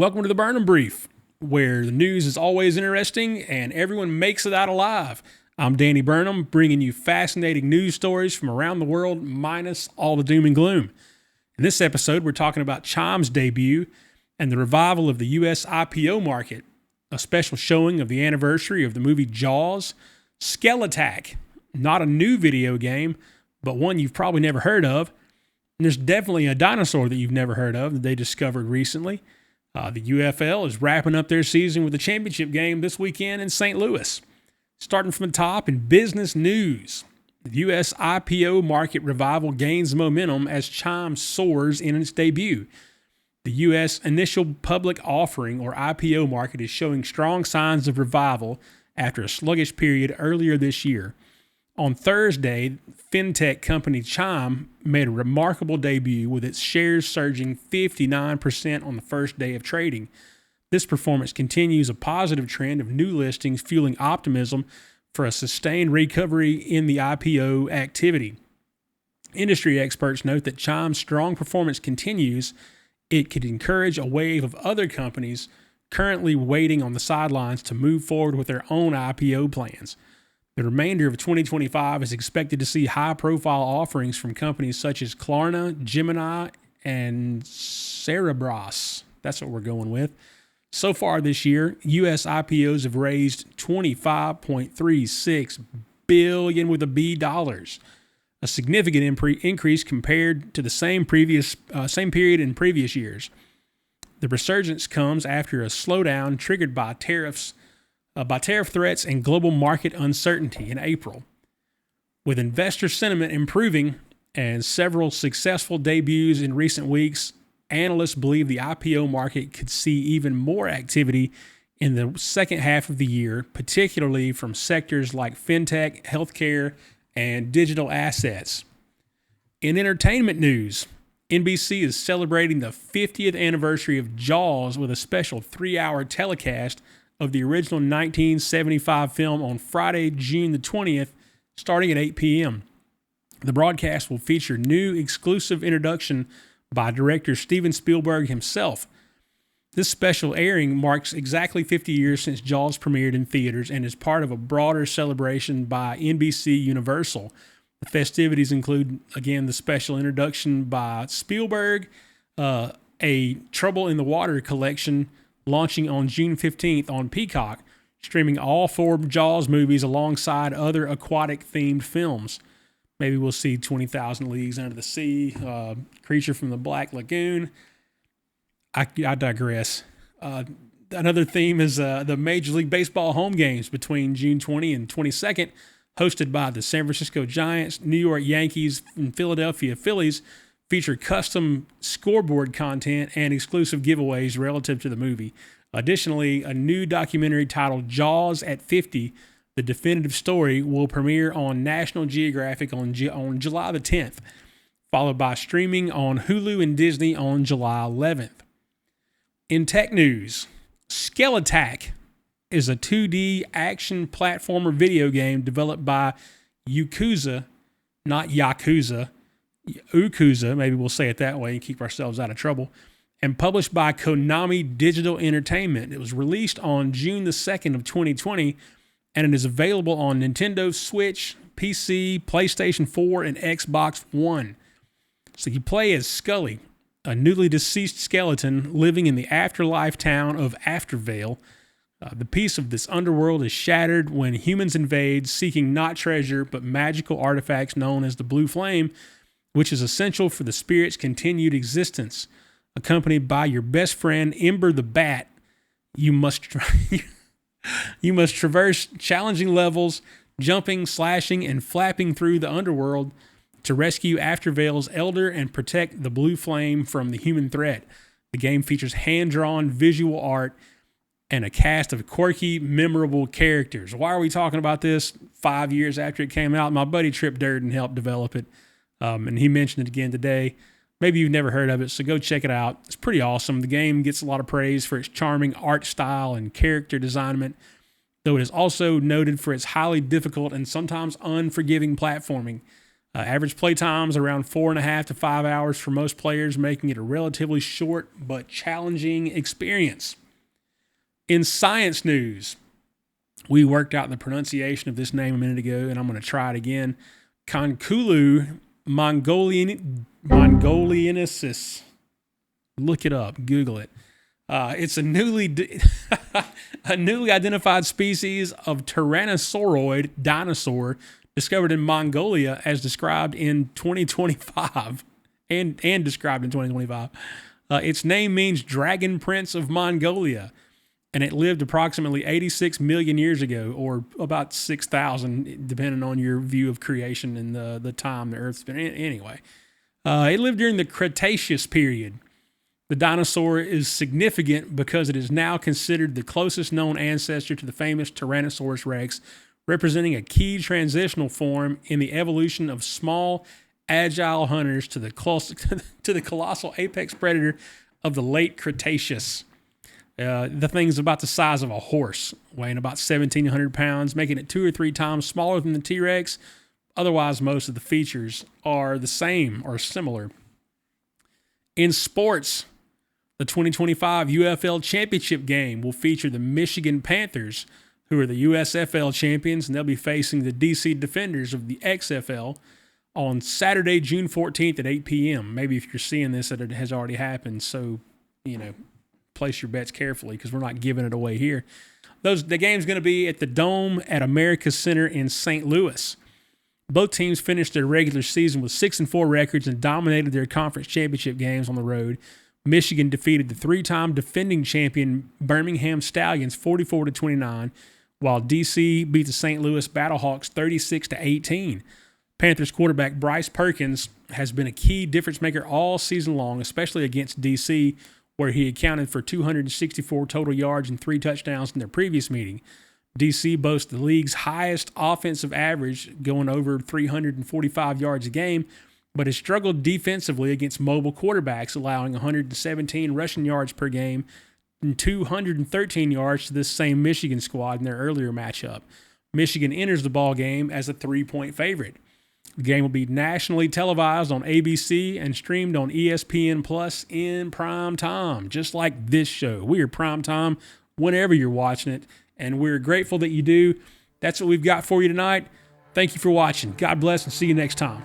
Welcome to the Burnham Brief, where the news is always interesting and everyone makes it out alive. I'm Danny Burnham, bringing you fascinating news stories from around the world, minus all the doom and gloom. In this episode, we're talking about Chime's debut and the revival of the U.S. IPO market, a special showing of the anniversary of the movie Jaws, Skellatack, not a new video game, but one you've probably never heard of. And there's definitely a dinosaur that you've never heard of that they discovered recently. The UFL is wrapping up their season with a championship game this weekend in St. Louis. Starting from the top in business news, the U.S. IPO market revival gains momentum as Chime soars in its debut. The U.S. initial public offering, or IPO market, is showing strong signs of revival after a sluggish period earlier this year. On Thursday, fintech company Chime made a remarkable debut with its shares surging 59% on the first day of trading. This performance continues a positive trend of new listings, fueling optimism for a sustained recovery in the IPO activity. Industry experts note that Chime's strong performance continues. It could encourage a wave of other companies currently waiting on the sidelines to move forward with their own IPO plans. The remainder of 2025 is expected to see high-profile offerings from companies such as Klarna, Gemini, and Cerebras. That's what we're going with. So far this year, U.S. IPOs have raised $25.36 billion with a B dollars, a significant increase compared to the same period in previous years. The resurgence comes after a slowdown triggered by tariff threats and global market uncertainty in April. With investor sentiment improving and several successful debuts in recent weeks, analysts believe the IPO market could see even more activity in the second half of the year, particularly from sectors like fintech, healthcare, and digital assets. In entertainment news, NBC is celebrating the 50th anniversary of Jaws with a special 3-hour telecast of the original 1975 film on Friday, June the 20th, starting at 8 p.m. The broadcast will feature new exclusive introduction by director Steven Spielberg himself. This special airing marks exactly 50 years since Jaws premiered in theaters and is part of a broader celebration by NBC Universal. The festivities include, again, the special introduction by Spielberg, a Trouble in the Water collection launching on June 15th on Peacock, streaming all 4 Jaws movies alongside other aquatic-themed films. Maybe we'll see 20,000 Leagues Under the Sea, Creature from the Black Lagoon. I digress. Another theme is the Major League Baseball home games between June 20 and 22nd, hosted by the San Francisco Giants, New York Yankees, and Philadelphia Phillies, feature custom scoreboard content and exclusive giveaways relative to the movie. Additionally, a new documentary titled Jaws at 50, The Definitive Story, will premiere on National Geographic on July the 10th, followed by streaming on Hulu and Disney on July 11th. In tech news, Skellatack is a 2D action platformer video game developed by Ukuza, not Yakuza, Ukuza, maybe we'll say it that way and keep ourselves out of trouble, and published by Konami Digital Entertainment. It was released on June the 2nd of 2020, and it is available on Nintendo Switch, PC, PlayStation 4, and Xbox One. So you play as Scully, a newly deceased skeleton living in the afterlife town of Aftervale. The peace of this underworld is shattered when humans invade, seeking not treasure, but magical artifacts known as the Blue Flame, which is essential for the spirit's continued existence. Accompanied by your best friend, Ember the Bat, you must traverse challenging levels, jumping, slashing, and flapping through the underworld to rescue Aftervale's elder and protect the Blue Flame from the human threat. The game features hand-drawn visual art and a cast of quirky, memorable characters. Why are we talking about this 5 years after it came out? My buddy Trip Durden helped develop it. And he mentioned it again today. Maybe you've never heard of it, so go check it out. It's pretty awesome. The game gets a lot of praise for its charming art style and character designment, though it is also noted for its highly difficult and sometimes unforgiving platforming. Average play times around 4.5 to 5 hours for most players, making it a relatively short but challenging experience. In science news, we worked out the pronunciation of this name a minute ago, and I'm going to try it again. Conculu mongoliensis. Look it up. Google it. It's a newly identified species of tyrannosauroid dinosaur discovered in Mongolia, as described in 2025, and described in 2025. Its name means Dragon Prince of Mongolia, and it lived approximately 86 million years ago, or about 6,000, depending on your view of creation and the time the Earth's been in. Anyway, it lived during the Cretaceous period. The dinosaur is significant because it is now considered the closest known ancestor to the famous Tyrannosaurus rex, representing a key transitional form in the evolution of small, agile hunters to the colossal apex predator of the late Cretaceous. The thing's about the size of a horse, weighing about 1,700 pounds, making it 2 or 3 times smaller than the T-Rex. Otherwise, most of the features are the same or similar. In sports, the 2025 UFL Championship game will feature the Michigan Panthers, who are the USFL champions, and they'll be facing the DC Defenders of the XFL on Saturday, June 14th at 8 p.m. Maybe if you're seeing this, that it has already happened, so, place your bets carefully because we're not giving it away here. The game's going to be at the Dome at America Center in St. Louis. Both teams finished their regular season with 6-4 records and dominated their conference championship games on the road. Michigan defeated the 3-time defending champion Birmingham Stallions 44-29, while DC beat the St. Louis Battlehawks 36-18. Panthers quarterback Bryce Perkins has been a key difference maker all season long, especially against DC, where he accounted for 264 total yards and 3 touchdowns in their previous meeting. DC boasts the league's highest offensive average, going over 345 yards a game, but has struggled defensively against mobile quarterbacks, allowing 117 rushing yards per game and 213 yards to this same Michigan squad in their earlier matchup. Michigan enters the ball game as a 3-point favorite. The game will be nationally televised on ABC and streamed on ESPN Plus in prime time, just like this show. We are prime time whenever you're watching it, and we're grateful that you do. That's what we've got for you tonight. Thank you for watching. God bless, and see you next time.